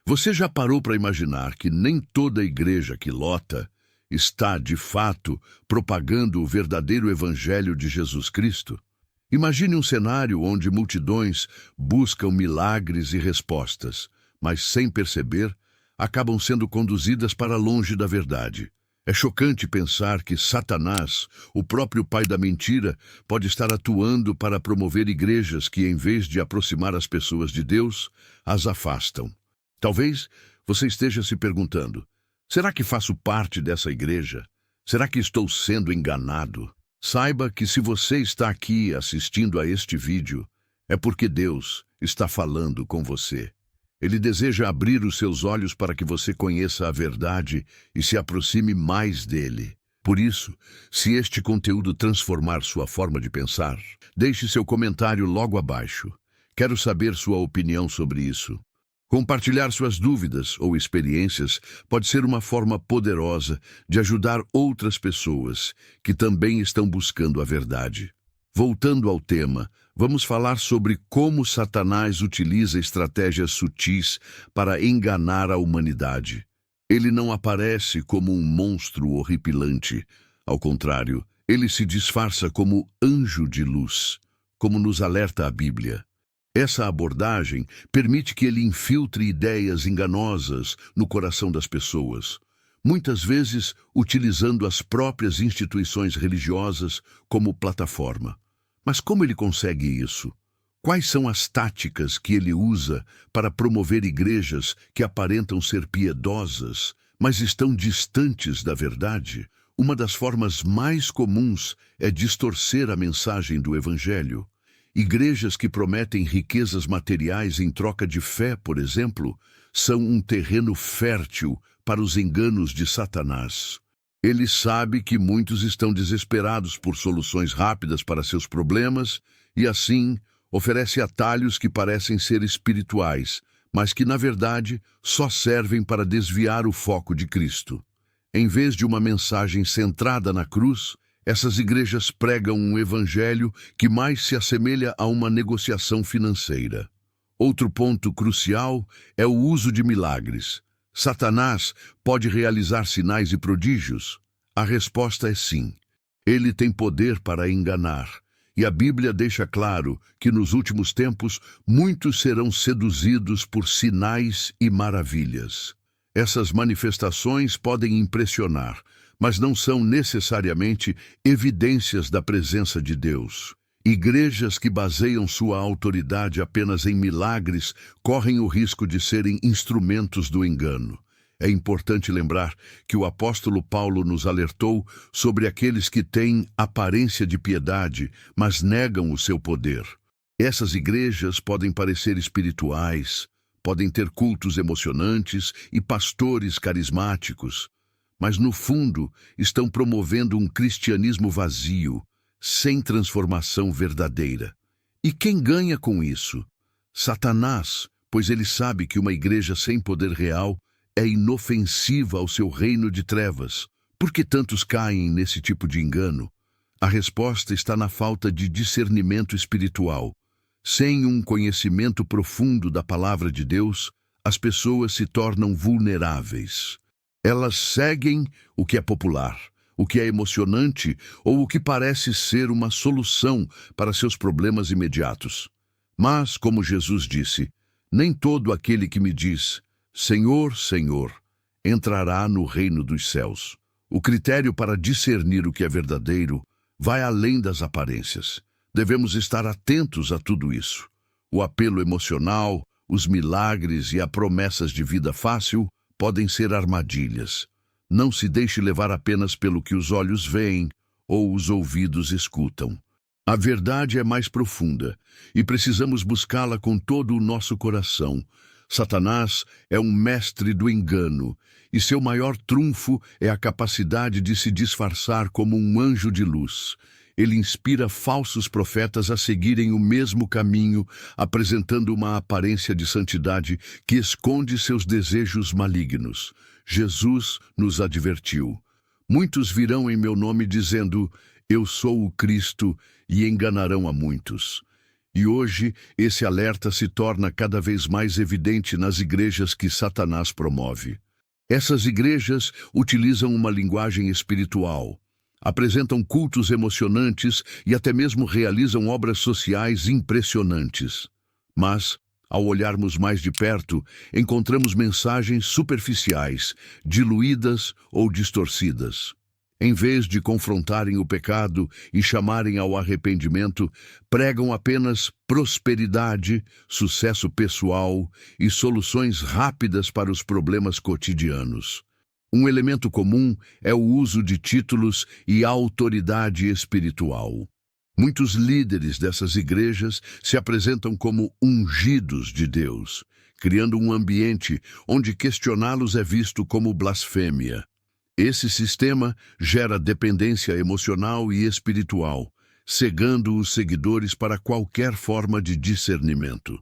Você já parou para imaginar que nem toda igreja que lota está, de fato, propagando o verdadeiro evangelho de Jesus Cristo? Imagine um cenário onde multidões buscam milagres e respostas, mas sem perceber, acabam sendo conduzidas para longe da verdade. É chocante pensar que Satanás, o próprio pai da mentira, pode estar atuando para promover igrejas que, em vez de aproximar as pessoas de Deus, as afastam. Talvez você esteja se perguntando: será que faço parte dessa igreja? Será que estou sendo enganado? Saiba que se você está aqui assistindo a este vídeo, é porque Deus está falando com você. Ele deseja abrir os seus olhos para que você conheça a verdade e se aproxime mais dele. Por isso, se este conteúdo transformar sua forma de pensar, deixe seu comentário logo abaixo. Quero saber sua opinião sobre isso. Compartilhar suas dúvidas ou experiências pode ser uma forma poderosa de ajudar outras pessoas que também estão buscando a verdade. Voltando ao tema, vamos falar sobre como Satanás utiliza estratégias sutis para enganar a humanidade. Ele não aparece como um monstro horripilante. Ao contrário, ele se disfarça como anjo de luz, como nos alerta a Bíblia. Essa abordagem permite que ele infiltre ideias enganosas no coração das pessoas, muitas vezes utilizando as próprias instituições religiosas como plataforma. Mas como ele consegue isso? Quais são as táticas que ele usa para promover igrejas que aparentam ser piedosas, mas estão distantes da verdade? Uma das formas mais comuns é distorcer a mensagem do Evangelho. Igrejas que prometem riquezas materiais em troca de fé, por exemplo, são um terreno fértil para os enganos de Satanás. Ele sabe que muitos estão desesperados por soluções rápidas para seus problemas e, assim, oferece atalhos que parecem ser espirituais, mas que, na verdade, só servem para desviar o foco de Cristo. Em vez de uma mensagem centrada na cruz, essas igrejas pregam um evangelho que mais se assemelha a uma negociação financeira. Outro ponto crucial é o uso de milagres. Satanás pode realizar sinais e prodígios? A resposta é sim. Ele tem poder para enganar. E a Bíblia deixa claro que nos últimos tempos muitos serão seduzidos por sinais e maravilhas. Essas manifestações podem impressionar, mas não são necessariamente evidências da presença de Deus. Igrejas que baseiam sua autoridade apenas em milagres correm o risco de serem instrumentos do engano. É importante lembrar que o apóstolo Paulo nos alertou sobre aqueles que têm aparência de piedade, mas negam o seu poder. Essas igrejas podem parecer espirituais, podem ter cultos emocionantes e pastores carismáticos, mas no fundo estão promovendo um cristianismo vazio, sem transformação verdadeira. E quem ganha com isso? Satanás, pois ele sabe que uma igreja sem poder real é inofensiva ao seu reino de trevas. Por que tantos caem nesse tipo de engano? A resposta está na falta de discernimento espiritual. Sem um conhecimento profundo da palavra de Deus, as pessoas se tornam vulneráveis. Elas seguem o que é popular, o que é emocionante ou o que parece ser uma solução para seus problemas imediatos. Mas, como Jesus disse, nem todo aquele que me diz, Senhor, Senhor, entrará no reino dos céus. O critério para discernir o que é verdadeiro vai além das aparências. Devemos estar atentos a tudo isso. O apelo emocional, os milagres e as promessas de vida fácil podem ser armadilhas. Não se deixe levar apenas pelo que os olhos veem ou os ouvidos escutam. A verdade é mais profunda e precisamos buscá-la com todo o nosso coração. Satanás é um mestre do engano e seu maior trunfo é a capacidade de se disfarçar como um anjo de luz. Ele inspira falsos profetas a seguirem o mesmo caminho, apresentando uma aparência de santidade que esconde seus desejos malignos. Jesus nos advertiu: muitos virão em meu nome dizendo, eu sou o Cristo, e enganarão a muitos. E hoje, esse alerta se torna cada vez mais evidente nas igrejas que Satanás promove. Essas igrejas utilizam uma linguagem espiritual, apresentam cultos emocionantes e até mesmo realizam obras sociais impressionantes. Mas, ao olharmos mais de perto, encontramos mensagens superficiais, diluídas ou distorcidas. Em vez de confrontarem o pecado e chamarem ao arrependimento, pregam apenas prosperidade, sucesso pessoal e soluções rápidas para os problemas cotidianos. Um elemento comum é o uso de títulos e autoridade espiritual. Muitos líderes dessas igrejas se apresentam como ungidos de Deus, criando um ambiente onde questioná-los é visto como blasfêmia. Esse sistema gera dependência emocional e espiritual, cegando os seguidores para qualquer forma de discernimento.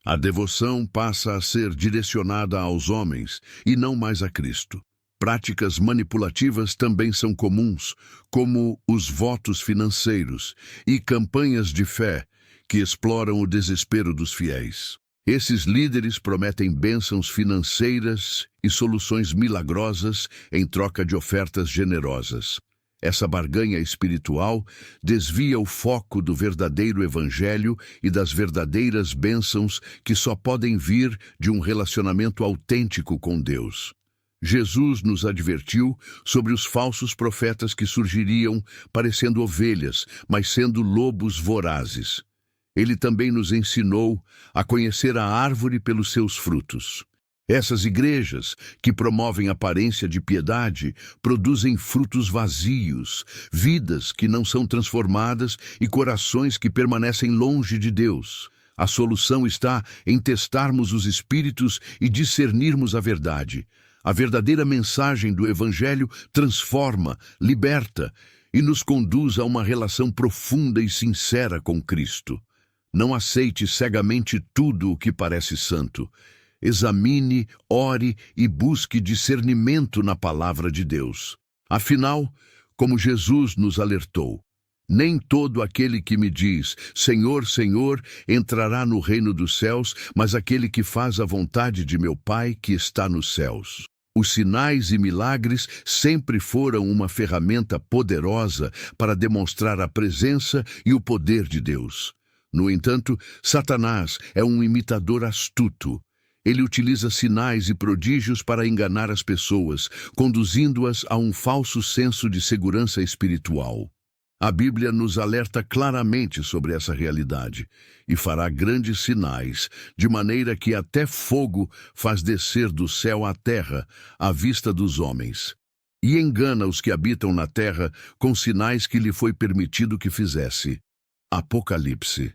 A devoção passa a ser direcionada aos homens e não mais a Cristo. Práticas manipulativas também são comuns, como os votos financeiros e campanhas de fé que exploram o desespero dos fiéis. Esses líderes prometem bênçãos financeiras e soluções milagrosas em troca de ofertas generosas. Essa barganha espiritual desvia o foco do verdadeiro evangelho e das verdadeiras bênçãos que só podem vir de um relacionamento autêntico com Deus. Jesus nos advertiu sobre os falsos profetas que surgiriam parecendo ovelhas, mas sendo lobos vorazes. Ele também nos ensinou a conhecer a árvore pelos seus frutos. Essas igrejas, que promovem aparência de piedade, produzem frutos vazios, vidas que não são transformadas e corações que permanecem longe de Deus. A solução está em testarmos os espíritos e discernirmos a verdade. A verdadeira mensagem do Evangelho transforma, liberta e nos conduz a uma relação profunda e sincera com Cristo. Não aceite cegamente tudo o que parece santo. Examine, ore e busque discernimento na palavra de Deus. Afinal, como Jesus nos alertou, nem todo aquele que me diz, Senhor, Senhor, entrará no reino dos céus, mas aquele que faz a vontade de meu Pai que está nos céus. Os sinais e milagres sempre foram uma ferramenta poderosa para demonstrar a presença e o poder de Deus. No entanto, Satanás é um imitador astuto. Ele utiliza sinais e prodígios para enganar as pessoas, conduzindo-as a um falso senso de segurança espiritual. A Bíblia nos alerta claramente sobre essa realidade e fará grandes sinais, de maneira que até fogo faz descer do céu à terra, à vista dos homens. E engana os que habitam na terra com sinais que lhe foi permitido que fizesse. Apocalipse.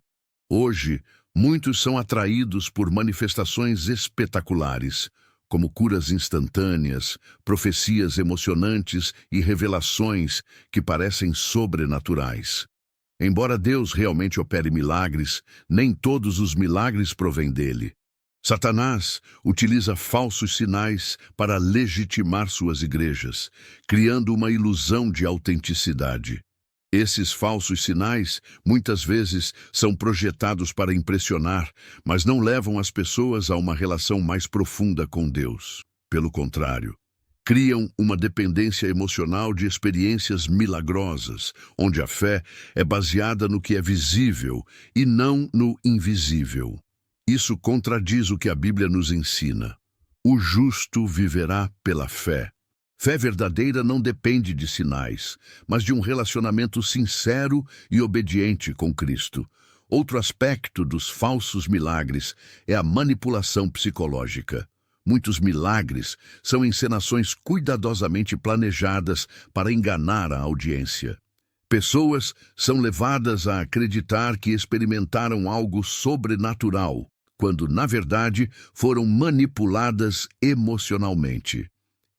Hoje, muitos são atraídos por manifestações espetaculares, como curas instantâneas, profecias emocionantes e revelações que parecem sobrenaturais. Embora Deus realmente opere milagres, nem todos os milagres provêm dele. Satanás utiliza falsos sinais para legitimar suas igrejas, criando uma ilusão de autenticidade. Esses falsos sinais, muitas vezes, são projetados para impressionar, mas não levam as pessoas a uma relação mais profunda com Deus. Pelo contrário, criam uma dependência emocional de experiências milagrosas, onde a fé é baseada no que é visível e não no invisível. Isso contradiz o que a Bíblia nos ensina. O justo viverá pela fé. Fé verdadeira não depende de sinais, mas de um relacionamento sincero e obediente com Cristo. Outro aspecto dos falsos milagres é a manipulação psicológica. Muitos milagres são encenações cuidadosamente planejadas para enganar a audiência. Pessoas são levadas a acreditar que experimentaram algo sobrenatural, quando, na verdade, foram manipuladas emocionalmente.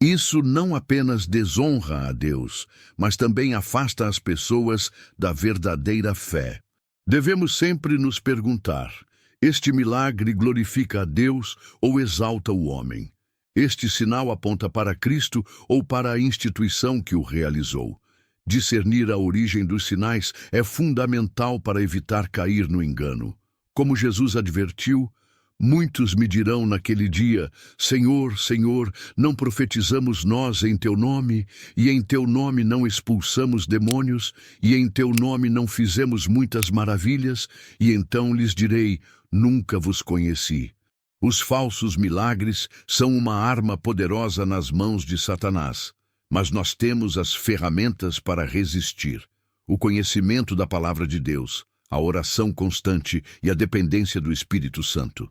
Isso não apenas desonra a Deus, mas também afasta as pessoas da verdadeira fé. Devemos sempre nos perguntar: este milagre glorifica a Deus ou exalta o homem? Este sinal aponta para Cristo ou para a instituição que o realizou? Discernir a origem dos sinais é fundamental para evitar cair no engano. Como Jesus advertiu, muitos me dirão naquele dia: Senhor, Senhor, não profetizamos nós em teu nome, e em teu nome não expulsamos demônios, e em teu nome não fizemos muitas maravilhas? E então lhes direi: nunca vos conheci. Os falsos milagres são uma arma poderosa nas mãos de Satanás, mas nós temos as ferramentas para resistir: o conhecimento da palavra de Deus, a oração constante e a dependência do Espírito Santo.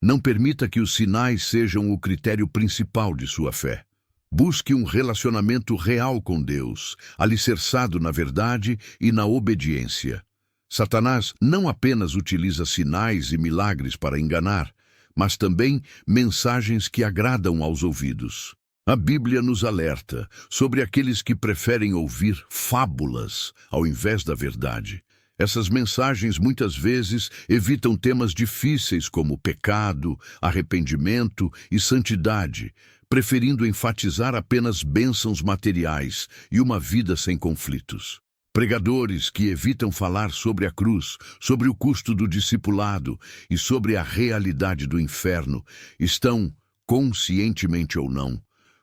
Não permita que os sinais sejam o critério principal de sua fé. Busque um relacionamento real com Deus, alicerçado na verdade e na obediência. Satanás não apenas utiliza sinais e milagres para enganar, mas também mensagens que agradam aos ouvidos. A Bíblia nos alerta sobre aqueles que preferem ouvir fábulas ao invés da verdade. Essas mensagens muitas vezes evitam temas difíceis como pecado, arrependimento e santidade, preferindo enfatizar apenas bênçãos materiais e uma vida sem conflitos. Pregadores que evitam falar sobre a cruz, sobre o custo do discipulado e sobre a realidade do inferno estão, conscientemente ou não,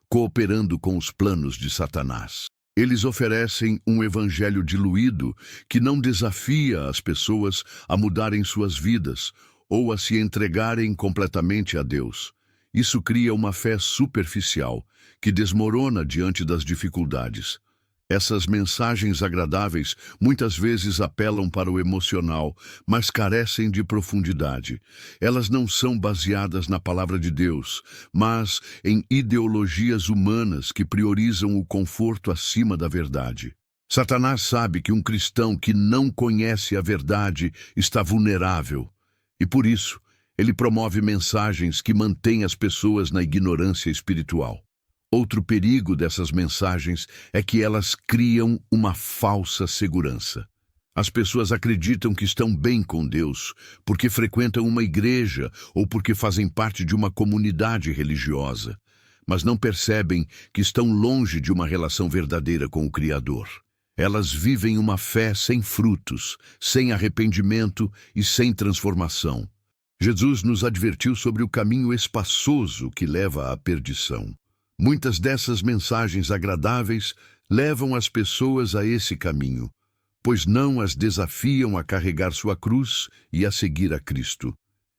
cooperando com os planos de Satanás. Eles oferecem um evangelho diluído que não desafia as pessoas a mudarem suas vidas ou a se entregarem completamente a Deus. Isso cria uma fé superficial que desmorona diante das dificuldades. Essas mensagens agradáveis muitas vezes apelam para o emocional, mas carecem de profundidade. Elas não são baseadas na palavra de Deus, mas em ideologias humanas que priorizam o conforto acima da verdade. Satanás sabe que um cristão que não conhece a verdade está vulnerável, e por isso ele promove mensagens que mantêm as pessoas na ignorância espiritual. Outro perigo dessas mensagens é que elas criam uma falsa segurança. As pessoas acreditam que estão bem com Deus porque frequentam uma igreja ou porque fazem parte de uma comunidade religiosa, mas não percebem que estão longe de uma relação verdadeira com o Criador. Elas vivem uma fé sem frutos, sem arrependimento e sem transformação. Jesus nos advertiu sobre o caminho espaçoso que leva à perdição. Muitas dessas mensagens agradáveis levam as pessoas a esse caminho, pois não as desafiam a carregar sua cruz e a seguir a Cristo.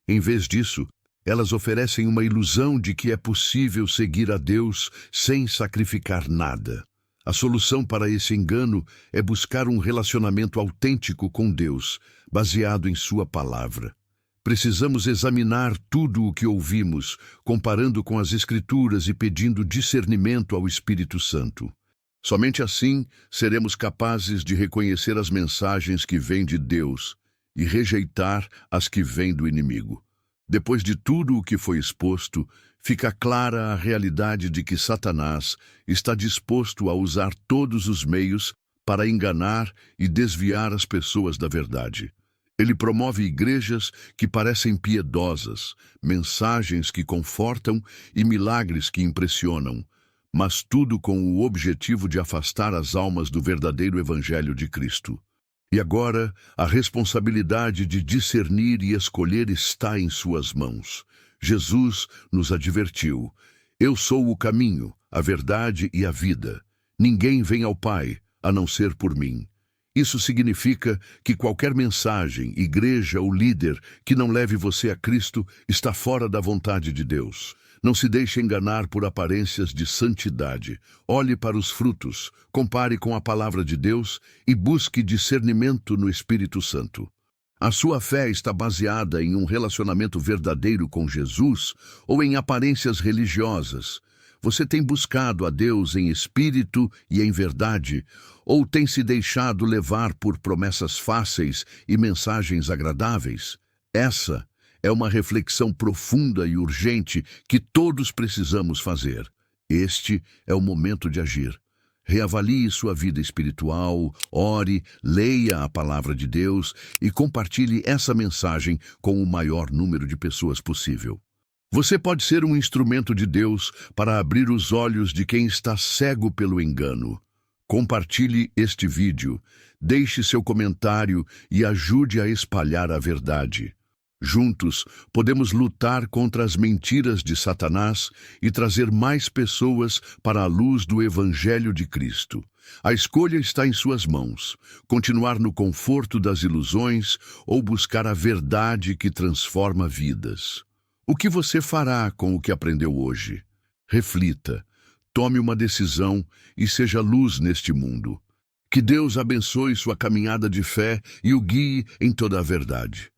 Em vez disso, elas oferecem uma ilusão de que é possível seguir a Deus sem sacrificar nada. A solução para esse engano é buscar um relacionamento autêntico com Deus, baseado em sua palavra. Precisamos examinar tudo o que ouvimos, comparando com as Escrituras e pedindo discernimento ao Espírito Santo. Somente assim seremos capazes de reconhecer as mensagens que vêm de Deus e rejeitar as que vêm do inimigo. Depois de tudo o que foi exposto, fica clara a realidade de que Satanás está disposto a usar todos os meios para enganar e desviar as pessoas da verdade. Ele promove igrejas que parecem piedosas, mensagens que confortam e milagres que impressionam, mas tudo com o objetivo de afastar as almas do verdadeiro Evangelho de Cristo. E agora, a responsabilidade de discernir e escolher está em suas mãos. Jesus nos advertiu: Eu sou o caminho, a verdade e a vida. Ninguém vem ao Pai, a não ser por mim. Isso significa que qualquer mensagem, igreja ou líder que não leve você a Cristo está fora da vontade de Deus. Não se deixe enganar por aparências de santidade. Olhe para os frutos, compare com a palavra de Deus e busque discernimento no Espírito Santo. A sua fé está baseada em um relacionamento verdadeiro com Jesus ou em aparências religiosas? Você tem buscado a Deus em espírito e em verdade, ou tem se deixado levar por promessas fáceis e mensagens agradáveis? Essa é uma reflexão profunda e urgente que todos precisamos fazer. Este é o momento de agir. Reavalie sua vida espiritual, ore, leia a palavra de Deus e compartilhe essa mensagem com o maior número de pessoas possível. Você pode ser um instrumento de Deus para abrir os olhos de quem está cego pelo engano. Compartilhe este vídeo, deixe seu comentário e ajude a espalhar a verdade. Juntos, podemos lutar contra as mentiras de Satanás e trazer mais pessoas para a luz do Evangelho de Cristo. A escolha está em suas mãos: continuar no conforto das ilusões ou buscar a verdade que transforma vidas. O que você fará com o que aprendeu hoje? Reflita, tome uma decisão e seja luz neste mundo. Que Deus abençoe sua caminhada de fé e o guie em toda a verdade.